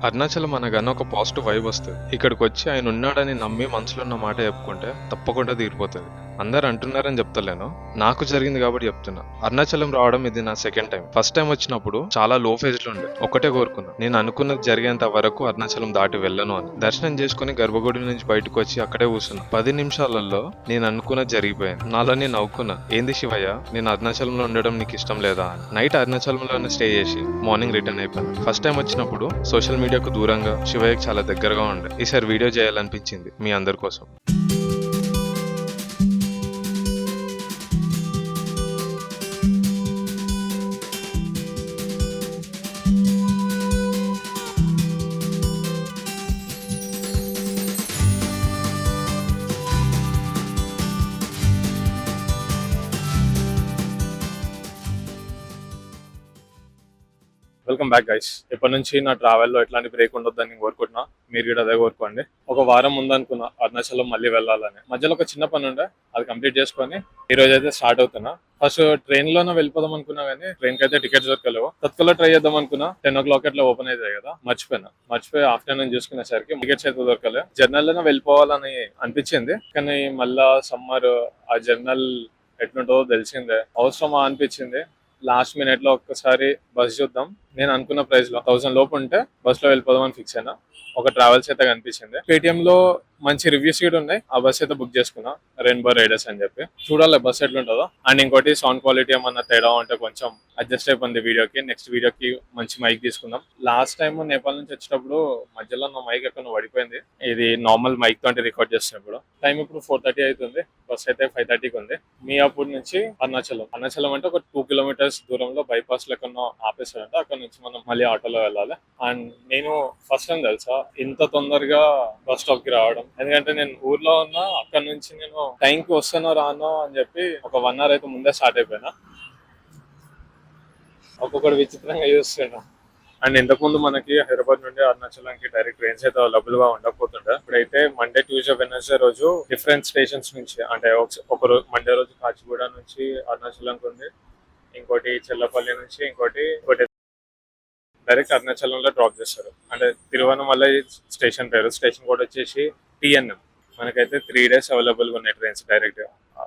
అరుణాచలం అనగానే ఒక positive vibe వస్తుంది. ఇక్కడికి వచ్చి ఆయన ఉన్నాడని నమ్మి మనసులో ఉన్న మాట చెప్పుకుంటే తప్పకుండా తీరిపోతుంది. అందరు అంటున్నారని చెప్తలేను, నాకు జరిగింది కాబట్టి చెప్తున్నా. అరుణాచలం రావడం ఇది నా సెకండ్ టైం. ఫస్ట్ టైం వచ్చినప్పుడు చాలా లో ఫేజ్ లో ఉండే. ఒకటే కోరుకున్నా, నేను అనుకున్నది జరిగేంత వరకు అరుణాచలం దాటి వెళ్ళను అని. దర్శనం చేసుకుని గర్భగుడి నుంచి బయటకు వచ్చి అక్కడే కూర్చున్నా. 10 నిమిషాలలో నేను అనుకున్నది జరిగిపోయింది. నాలో నేను నవ్వుకున్నా, ఏంది శివయ్య, నేను అరుణాచలంలో ఉండడం నీకు ఇష్టం లేదా అని. నైట్ అరుణాచలంలోనే స్టే చేసి మార్నింగ్ రిటర్న్ అయిపోయాను. ఫస్ట్ టైం వచ్చినప్పుడు సోషల్ మీడియాకు దూరంగా శివయ్యకి చాలా దగ్గరగా ఉండే. ఈసారి వీడియో చేయాలనిపించింది మీ అందరి కోసం. Welcome back guys. ఇప్పటి నుంచి నా ట్రావెల్లో ఎట్లాంటి బ్రేక్ ఉండొద్దని కోరుకుంటున్నా. మీరు కూడా అదే కోరుకోండి. ఒక వారం ముందనుకున్నా అరుణాచలం మళ్ళీ వెళ్ళాలని. మధ్యలో ఒక చిన్న పని ఉండే, అది కంప్లీట్ చేసుకొని ఈ రోజు అయితే స్టార్ట్ అవుతున్నా. ఫస్ట్ ట్రైన్ లోనే వెళ్ళిపోదాం అనుకున్నా కానీ ట్రైన్ కి అయితే టికెట్స్ దొరకలేవు. తత్కలో ట్రై చేద్దాం అనుకున్నా, 10 o'clock అట్లా ఓపెన్ అవుతాయి కదా, మర్చిపోయి ఆఫ్టర్నూన్ చూసుకునేసరికి టికెట్స్ అయితే దొరకలేదు. జర్నల్ లోనే వెళ్ళిపోవాలని అనిపించింది, కానీ మళ్ళా సమ్మర్, ఆ జర్నల్ ఎట్లుంటుందో తెలిసిందే, అవసరమా అనిపించింది. లాస్ట్ మినిట్ లో ఒక్కసారి బస్ చూద్దాం, నేను అనుకున్న ప్రైస్ లో 1000 లోపు ఉంటే బస్ లో వెళ్ళిపోదాం అని ఫిక్స్ అయినా. ఒక ట్రావెల్స్ అయితే కనిపించింది, పేటిఎం లో మంచి రివ్యూస్ కూడా ఉన్నాయి. ఆ బస్ అయితే బుక్ చేసుకున్నా, రెయిన్బో రైడర్స్ అని చెప్పి. చూడాలి బస్ ఎట్లుంటుందో. అండ్ ఇంకోటి సౌండ్ క్వాలిటీ ఏమన్నా తేడా ఉంటే కొంచెం అడ్జస్ట్ అయిపోయింది వీడియోకి. నెక్స్ట్ వీడియోకి మంచి మైక్ తీసుకుందాం. లాస్ట్ టైం నేపాల్ నుంచి వచ్చేటప్పుడు మధ్యలో నా మైక్ ఎక్కడ పడిపోయింది. ఇది నార్మల్ మైక్ తోటి రికార్డ్ చేస్తున్నప్పుడు. టైం ఇప్పుడు 4:30 అవుతుంది. బస్ అయితే 5:30కి ఉంది. మియాపూర్ నుంచి అరుణాచలం అంటే ఒక 2 kilometers దూరంలో బైపాస్ లెక్కనో ఆపేస్తారంట. అక్కడ నుంచి మనం మళ్ళీ ఆటోలో వెళ్ళాలి. అండ్ నేను ఫస్ట్ టైం తెలుసా ఇంత తొందరగా బస్ స్టాప్ కి రావడం. ఎందుకంటే నేను ఊర్లో ఉన్నా, అక్కడ నుంచి నేను టైంకి వస్తానో రానో అని చెప్పి ఒక 1 hour అయితే ముందే స్టార్ట్ అయిపోయినా. ఒక్కొక్కటి విచిత్రంగా చూస్తున్నా. అండ్ ఇంతకుముందు మనకి హైదరాబాద్ నుండి అరుణాచలంకి డైరెక్ట్ ట్రైన్స్ అయితే అవైలబుల్ గా ఉండకపోతుండే. ఇప్పుడైతే మండే, ట్యూస్డే, వెడ్నెస్డే రోజు డిఫరెంట్ స్టేషన్స్ నుంచి, అంటే ఒక రోజు మండే రోజు కాచిగూడ నుంచి అరుణాచలంకి ఉంది, ఇంకోటి చెల్లపల్లి నుంచి, ఇంకోటి డైరెక్ట్ అరుణాచలంలో డ్రాప్ చేస్తారు. అంటే తిరువనమలై స్టేషన్ పేరు. స్టేషన్ కోడ్ వచ్చేసి TNM. మనకైతే 3 days అవైలబుల్ గా ఉన్నాయి ట్రైన్స్ డైరెక్ట్.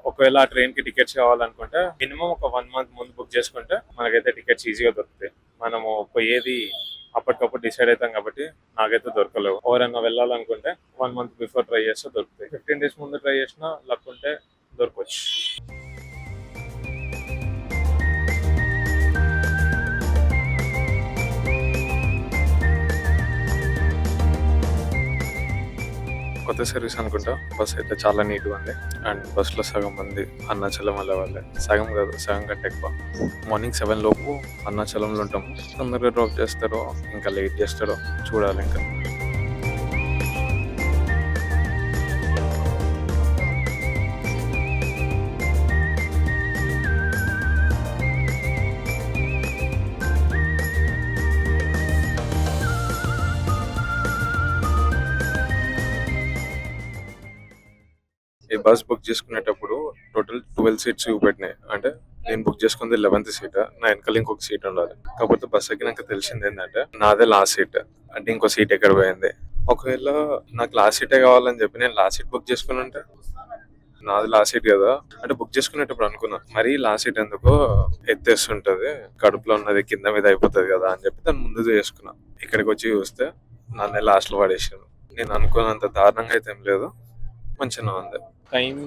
ఒకవేళ ఆ ట్రైన్ కి టికెట్స్ కావాలనుకుంటే మినిమం ఒక 1 month ముందు బుక్ చేసుకుంటే మనకైతే టికెట్స్ ఈజీగా దొరుకుతాయి. మనము పోయేది అప్పటికప్పుడు డిసైడ్ అవుతాం కాబట్టి నాకైతే దొరకలేవు. ఎవరైనా వెళ్ళాలనుకుంటే 1 month బిఫోర్ ట్రై చేస్తే దొరుకుతాయి. 15 days ముందు ట్రై చేసినా లక్ ఉంటే దొరకవచ్చు. కొత్త సర్వీస్ అనుకుంటా. బస్ అయితే చాలా నీట్గా ఉంది. అండ్ బస్సులో సగం మంది అరుణాచలం వెళ్ళే వాళ్ళే. సగం కాదు, సగం కంటే ఎక్కువ. మార్నింగ్ 7 లోపు అరుణాచలంలో ఉంటాము. తొందరగా డ్రాప్ చేస్తారో ఇంకా లేట్ చేస్తారో చూడాలి. ఇంకా ఈ బస్ బుక్ చేసుకునేటప్పుడు టోటల్ 12 seats చూపెట్టినాయి. అంటే నేను బుక్ చేసుకుంది 11th seat. నా వెనకాల ఇంకొక సీట్ ఉండాలి. కాకపోతే బస్ ఎక్కినాక తెలిసింది ఏంటంటే నాదే లాస్ట్ సీట్. అంటే ఇంకో సీట్ ఎక్కడ పోయింది. ఒకవేళ నాకు లాస్ట్ సీటే కావాలని చెప్పి నేను లాస్ట్ సీట్ బుక్ చేసుకుని ఉంటే, నాది లాస్ట్ సీట్ కదా అంటే బుక్ చేసుకునేటప్పుడు అనుకున్నా, మరీ లాస్ట్ సీట్ ఎందుకో, ఎత్తేస్తుంటది, కడుపులో ఉన్నది కింద మీద అయిపోతుంది కదా అని చెప్పి దాన్ని ముందు చేసుకున్నా. ఇక్కడికి వచ్చి చూస్తే నన్నే లాస్ట్ లో పడేసాను. నేను అనుకున్నంత దారుణంగా అయితే ఏం లేదు, మంచిగా ఉంది. టైం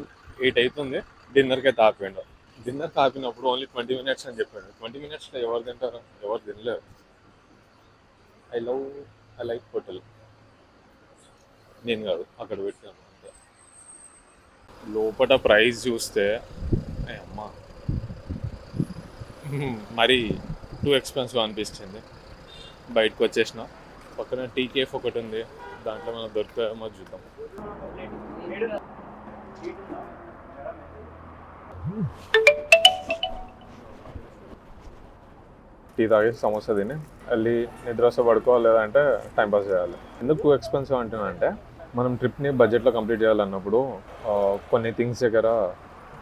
8 అవుతుంది. డిన్నర్కి అయితే ఆపిండు. డిన్నర్కి ఆపినప్పుడు ఓన్లీ 20 minutes అని చెప్పాడు. 20 minutesలో ఎవరు తింటారు? ఎవరు తినలేరు. I like hotel. నేను కాదు, అక్కడ పెట్టాను. లోపల ప్రైస్ చూస్తే అమ్మా మరి టూ ఎక్స్పెన్సివ్ అనిపిస్తుంది. బయటకు వచ్చేసిన. పక్కన టీ కేఫ్ ఒకటి ఉంది, దాంట్లో మనం దొరుకుతామో చూద్దాం. టీ తాగి సమోసా తిని వెళ్ళి నిద్ర వస్తే పడుకోవాలి, లేదంటే టైంపాస్ చేయాలి. ఎందుకు టూ ఎక్స్పెన్సివ్ అంటున్నానంటే, మనం ట్రిప్ని బడ్జెట్లో కంప్లీట్ చేయాలన్నప్పుడు కొన్ని థింగ్స్ దగ్గర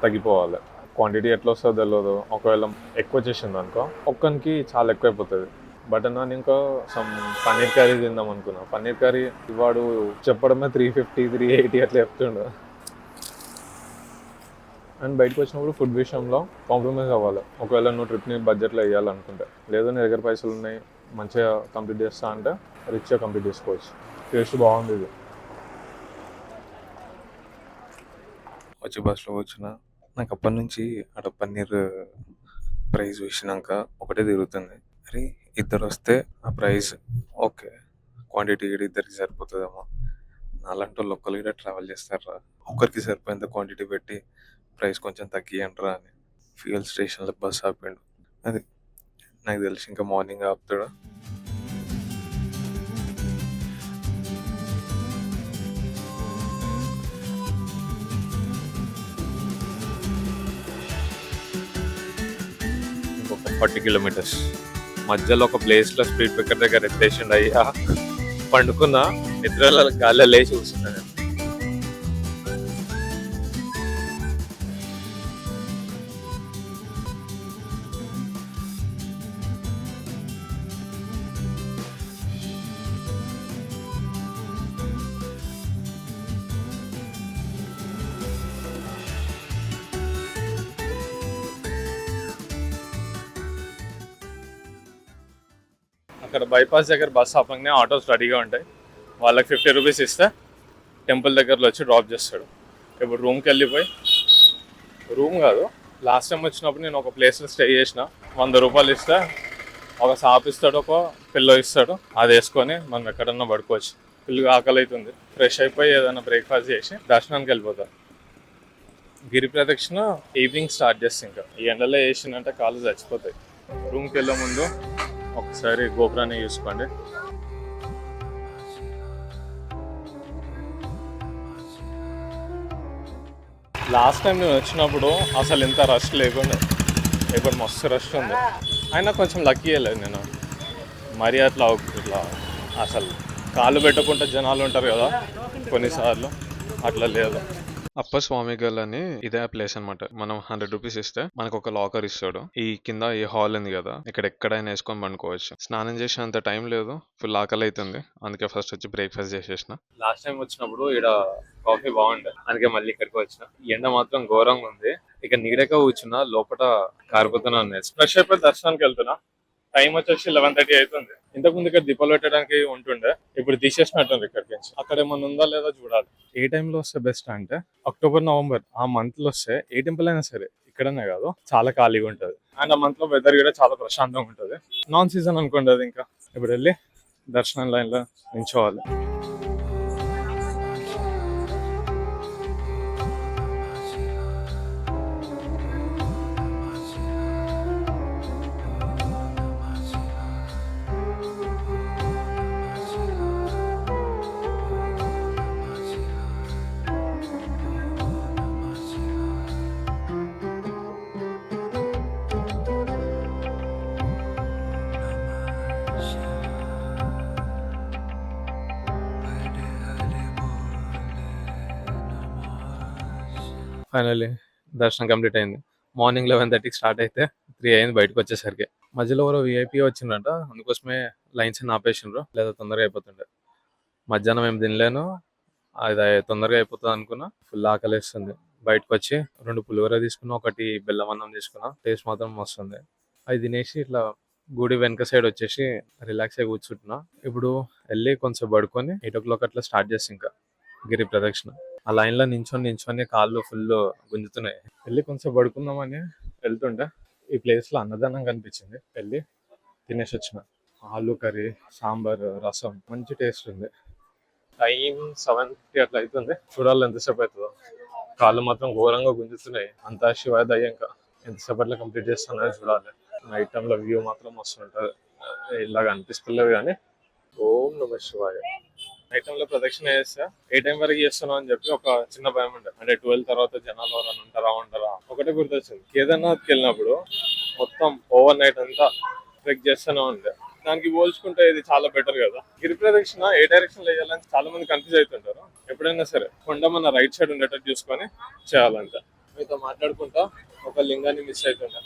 తగ్గిపోవాలి. క్వాంటిటీ ఎట్లా వస్తుందో తెలియదు. ఒకవేళ ఎక్కువ చేసింది అనుకో, ఒక్కరికి చాలా ఎక్కువైపోతుంది. బటర్ నాన్ ఇంకా సమ్ పన్నీర్ కర్రీ తిందాం అనుకున్నా. పన్నీర్ కర్రీ వాడు చెప్పడమే 350 380 అట్లా చెప్తుండు. అండ్ బయటకు వచ్చినప్పుడు ఫుడ్ విషయంలో కాంప్రమైజ్ అవ్వాలి. ఒకవేళ నువ్వు ట్రిప్ని బడ్జెట్లో వేయాలనుకుంటే, లేదు నీ దగ్గర పైసలు ఉన్నాయి మంచిగా కంప్లీట్ చేస్తా అంటే రిచ్గా కంప్లీట్ చేసుకోవచ్చు. టేస్ట్ బాగుంది ఇది. వచ్చి బస్సులో వచ్చిన నాకు అప్పటి నుంచి అక్కడ పన్నీర్ ప్రైస్ చూసినాక ఒకటే తిరుగుతుంది. అరే ఇద్దరు వస్తే ఆ ప్రైస్ ఓకే, క్వాంటిటీ కూడా ఇద్దరికి సరిపోతుందేమో. నాలాంటి వాళ్ళు ఒక్కరు కూడా ట్రావెల్ చేస్తారా, ఒక్కరికి సరిపోయేంత క్వాంటిటీ పెట్టి ప్రైస్ కొంచెం తగ్గియంటారా అని ఫ్యూయల్ స్టేషన్లో బస్ ఆపిండు. అది నాకు తెలిసి ఇంకా మార్నింగ్ ఆపుతాడు. ఇంకొక 40 కిలోమీటర్స్ మధ్యలో ఒక ప్లేస్లో స్పీడ్ బ్రేకర్ దగ్గర ఎత్తేసిండు. అయ్యా పండుకున్న నిద్రలో గాలి లేచి కూర్చున్నాను. అక్కడ బైపాస్ దగ్గర బస్ ఆపంగానే ఆటోస్ రెడీగా ఉంటాయి. వాళ్ళకి 50 రూపీస్ ఇస్తే టెంపుల్ దగ్గరలో వచ్చి డ్రాప్ చేస్తాడు. ఇప్పుడు రూమ్కి వెళ్ళిపోయి, రూమ్ కాదు, లాస్ట్ టైం వచ్చినప్పుడు నేను ఒక ప్లేస్లో స్టే చేసిన. 100 రూపాయలు ఇస్తే ఒక సాప్ ఇస్తాడు, ఒక పిల్లో ఇస్తాడు. అది వేసుకొని మనం ఎక్కడన్నా పడుకోవచ్చు. ఫుల్గా ఆకలి అవుతుంది. ఫ్రెష్ అయిపోయి ఏదైనా బ్రేక్ఫాస్ట్ చేసి దర్శనానికి వెళ్ళిపోతాం. గిరి ప్రదక్షిణ ఈవినింగ్ స్టార్ట్ చేస్తే ఇంకా ఈ ఎండలో వేసిందంటే కాళ్ళు చచ్చిపోతాయి. రూమ్కి వెళ్ళే ముందు ఒకసారి గోపురాన్ని చూసుకోండి. లాస్ట్ టైం నేను వచ్చినప్పుడు అసలు ఇంత రష్ లేకుండా, ఇప్పుడు మస్తు రష్ ఉంది. అయినా కొంచెం లక్కీ వెళ్ళలేదు నేను. మరీ అట్లా ఇట్లా అసలు కాళ్ళు పెట్టకుండా జనాలు ఉంటారు కదా కొన్నిసార్లు, అట్లా లేదు. అప్పస్వామి గల్ అని ఇదే ప్లేస్ అనమాట. మనం 100 రూపీస్ ఇస్తే మనకు ఒక లాకర్ ఇస్తాడు. ఈ కింద ఈ హాల్ ఉంది కదా, ఇక్కడ ఎక్కడైనా వేసుకొని పండుకోవచ్చు. స్నానం చేసేంత టైం లేదు, ఫుల్ ఆకలి అవుతుంది. అందుకే ఫస్ట్ వచ్చి బ్రేక్ఫాస్ట్ చేసేసిన. లాస్ట్ టైం వచ్చినప్పుడు ఇక్కడ కాఫీ బాగుండే, అందుకే మళ్ళీ ఇక్కడికి వచ్చిన. ఎండ మాత్రం ఘోరంగా ఉంది. ఇక నీడగా కూర్చున్నా, లోపల కారిపోతున్నా. ఫ్రెష్ అయిపోయి దర్శనానికి వెళ్తున్నా. టైం వచ్చేసి 11:30 అవుతుంది. ఇంతకుముందు ఇక్కడ దీపాలు పెట్టడానికి ఉంటుండే, ఇప్పుడు తీసేసినట్టుంది ఇక్కడికి నుంచి. అక్కడ ఏమన్నా ఉందా లేదా చూడాలి. ఏ టైంలో వస్తే బెస్ట్ అంటే అక్టోబర్ నవంబర్ ఆ మంత్ లో వస్తే ఏ టెంపుల్ అయినా సరే, ఇక్కడనే కాదు చాలా ఖాళీగా ఉంటుంది. అండ్ ఆ మంత్ లో వెదర్ కూడా చాలా ప్రశాంతంగా ఉంటుంది. నాన్ సీజన్ అనుకోండి అది. ఇంకా ఇప్పుడు వెళ్ళి దర్శనం లైన్ లో నించోవాలి. ఫైనల్లీ దర్శనం కంప్లీట్ అయింది. మార్నింగ్ 11:30కి స్టార్ట్ అయితే 3 అయింది బయటకు వచ్చేసరికి. మధ్యలో ఎవరో విఐపీ వచ్చిందంట, అందుకోసమే లైన్స్ ఆపేసిండ్రు, లేదా తొందరగా అయిపోతుండే. మధ్యాహ్నం ఏం తినలేను, అది తొందరగా అయిపోతుంది అనుకున్నా. ఫుల్ ఆకలిస్తుంది. బయటకు వచ్చి 2 పులిహోర తీసుకున్నా, ఒకటి బెల్లం అన్నం తీసుకున్నా. టేస్ట్ మాత్రం వస్తుంది. అది తినేసి ఇట్లా గుడి వెనక సైడ్ వచ్చేసి రిలాక్స్ అయి కూర్చుంటున్నా. ఇప్పుడు వెళ్ళి కొంచెం పడుకొని 8 o'clock అట్లా స్టార్ట్ చేసి ఇంకా గిరి ప్రదక్షిణ. ఆ లైన్ లో నించొని కాళ్ళు ఫుల్ గుంజుతున్నాయి. వెళ్ళి కొంచెం పడుకుందామని వెళ్తుంటే ఈ ప్లేస్ లో అన్నదానం కనిపించింది. వెళ్ళి తినేసి వచ్చిన. ఆలు కర్రీ, సాంబార్, రసం, మంచి టేస్ట్ ఉంది. టైం 7:50 అట్లా అవుతుంది. చూడాలి ఎంతసేపు అవుతుందో. కాళ్ళు మాత్రం ఘోరంగా గుంజుతున్నాయి. అంతా శివాయ దయ్యంక ఎంతసేపు అట్లా కంప్లీట్ చేస్తున్నా చూడాలి. నైట్ టైంలో వ్యూ మాత్రం వస్తుంటది. ఇలాగ అనిపిస్తలేదు కానీ ఓం నమ శివాయ. నైట్ టైంలో ప్రదక్షిణ చేస్తా. ఏ టైం వరకు చేస్తున్నావు అని చెప్పి ఒక చిన్న భయం ఉండే, అంటే 12 తర్వాత జనాలు ఎవరైనా ఉంటారా. ఒకటే గుర్తొచ్చింది, కేదార్నాథ్కి వెళ్ళినప్పుడు మొత్తం ఓవర్ నైట్ అంతా ట్రెక్ చేస్తూనే ఉండే. దానికి పోల్చుకుంటే ఇది చాలా బెటర్ కదా. గిరి ప్రదక్షిణ ఏ డైరెక్షన్ లో చేయాలని చాలా మంది కన్ఫ్యూజ్ అవుతుంటారు. ఎప్పుడైనా సరే కొండ మన రైట్ సైడ్ ఉండేటట్టు చూసుకొని చేయాలంట. మీతో మాట్లాడుకుంటా ఒక లింగాన్ని మిస్ అవుతుంటా.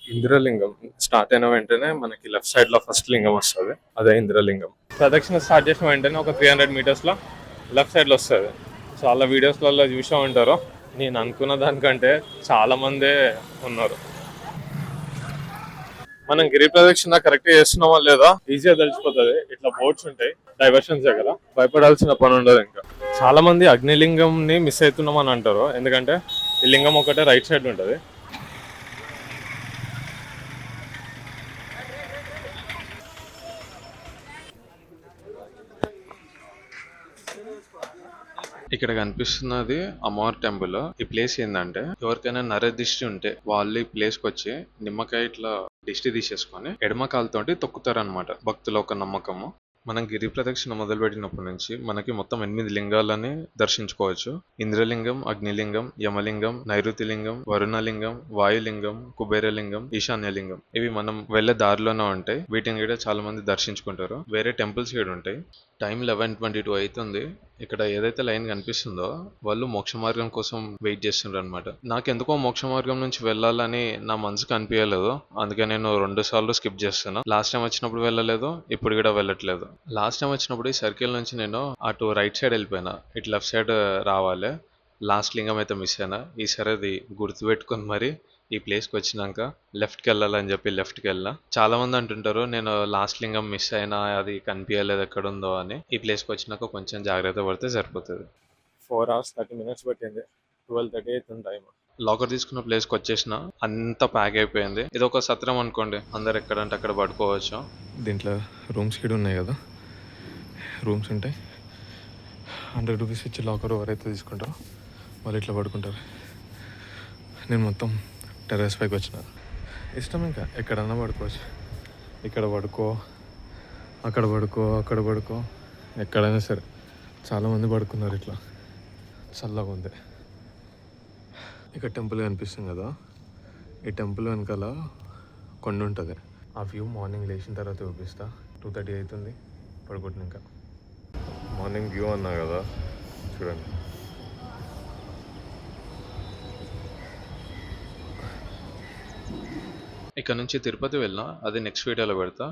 ఇంద్రలింగం స్టార్ట్ అయిన వెంటనే మనకి లెఫ్ట్ సైడ్ లో ఫస్ట్ లింగం వస్తుంది, అదే ఇంద్రలింగం. ప్రదక్షిణ స్టార్ట్ చేసిన వెంటనే ఒక 300 మీటర్స్ లో లెఫ్ట్ సైడ్ లో వస్తుంది. చాలా వీడియోస్లలో చూసే ఉంటారు, నేను అనుకున్న దానికంటే చాలా మందే ఉన్నారు. మనం గిరి ప్రదక్షిణ కరెక్ట్ చేస్తున్నామా లేదా ఈజీగా తెలిసిపోతుంది. ఇట్లా బోర్డ్స్ ఉంటాయి డైవర్షన్స్ దగ్గర, భయపడాల్సిన పని ఉండదు. ఇంకా చాలా మంది అగ్నిలింగం ని మిస్ అవుతున్నాం అని అంటారు, ఎందుకంటే ఈ లింగం ఒకటే రైట్ సైడ్ ఉంటుంది. ఇక్కడ కనిపిస్తున్నది అమ్మవారి టెంపుల్. ఈ ప్లేస్ ఏంటంటే ఎవరికైనా నరదిష్టి ఉంటే వాళ్ళు ఈ ప్లేస్ కి వచ్చి నిమ్మకాయ ఇట్లా దిష్టి తీసేసుకొని ఎడమ కాలుతోటి తొక్కుతారనమాట. భక్తుల ఒక నమ్మకము. మనం గిరి ప్రదక్షిణ మొదలుపెట్టినప్పటి నుంచి మనకి మొత్తం 8 లింగాలని దర్శించుకోవచ్చు. ఇంద్రలింగం, అగ్నిలింగం, యమలింగం, నైరుతిలింగం, వరుణలింగం, వాయులింగం, కుబేరలింగం, ఈశాన్యలింగం. ఇవి మనం వెళ్ళే దారిలోనే ఉంటాయి. వీటిని కూడా చాలా మంది దర్శించుకుంటారు. వేరే టెంపుల్స్ కూడా ఉంటాయి. టైం 11:22 అవుతుంది. ఇక్కడ ఏదైతే లైన్ కనిపిస్తుందో వాళ్ళు మోక్ష మార్గం కోసం వెయిట్ చేస్తుండ్రు అనమాట. నాకెందుకో మోక్ష మార్గం నుంచి వెళ్ళాలని నా మనసుకు అనిపించలేదు, అందుకే నేను 2 సార్లు స్కిప్ చేస్తున్నా. లాస్ట్ టైం వచ్చినప్పుడు వెళ్ళలేదు, ఇప్పుడు కూడా వెళ్ళట్లేదు. లాస్ట్ టైం వచ్చినప్పుడు ఈ సర్కిల్ నుంచి నేను అటు రైట్ సైడ్ వెళ్ళిపోయినా, ఇటు లెఫ్ట్ సైడ్ రావాలి. లాస్ట్ లింగం అయితే మిస్ అయినా. ఈసారి అది గుర్తుపెట్టుకుని మరి ఈ ప్లేస్కి వచ్చినాక లెఫ్ట్కి వెళ్ళాలని చెప్పి లెఫ్ట్కి వెళ్ళా. చాలా మంది అంటుంటారు నేను లాస్ట్ లింగం మిస్ అయినా, అది కనిపించలేదు ఎక్కడ ఉందో అని. ఈ ప్లేస్కి వచ్చినాక కొంచెం జాగ్రత్త పడితే సరిపోతుంది. 4 hours 30 minutes పట్టింది, 12:30 అవుతుంది టైం. లాకర్ తీసుకున్న ప్లేస్కి వచ్చేసిన, అంతా ప్యాక్ అయిపోయింది. ఇది ఒక సత్రం అనుకోండి, అందరు ఎక్కడంటే అక్కడ పడుకోవచ్చు. దీంట్లో రూమ్స్ కూడా ఉన్నాయి కదా, రూమ్స్ ఉంటాయి. 100 రూపీస్ ఇచ్చి లాకర్ ఎవరైతే తీసుకుంటారో వాళ్ళు ఇట్లా పడుకుంటారు. నేను మొత్తం టెర్రస్ పైకి వచ్చిన. ఇష్టం, ఇంకా ఎక్కడన్నా పడుకోవచ్చు. ఇక్కడ పడుకో, అక్కడ పడుకో, అక్కడ పడుకో, ఎక్కడైనా సరే. చాలామంది పడుకున్నారు ఇట్లా, చల్లగా ఉంది. ఇక్కడ టెంపుల్ కనిపిస్తుంది కదా, ఈ టెంపుల్ వెనకాల కొండ ఉంటుంది. ఆ వ్యూ మార్నింగ్ లేచిన తర్వాత చూపిస్తా. 2:30 అవుతుంది, పడుకుంటున్నా. ఇంకా మార్నింగ్ వ్యూ అన్నా కదా, చూడండి. ఇక్కడ నుంచి తిరుపతి వెళ్ళినా, అది నెక్స్ట్ వీడియోలో పెడతా.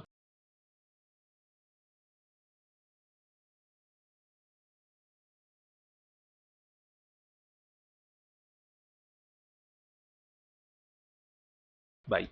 Bye.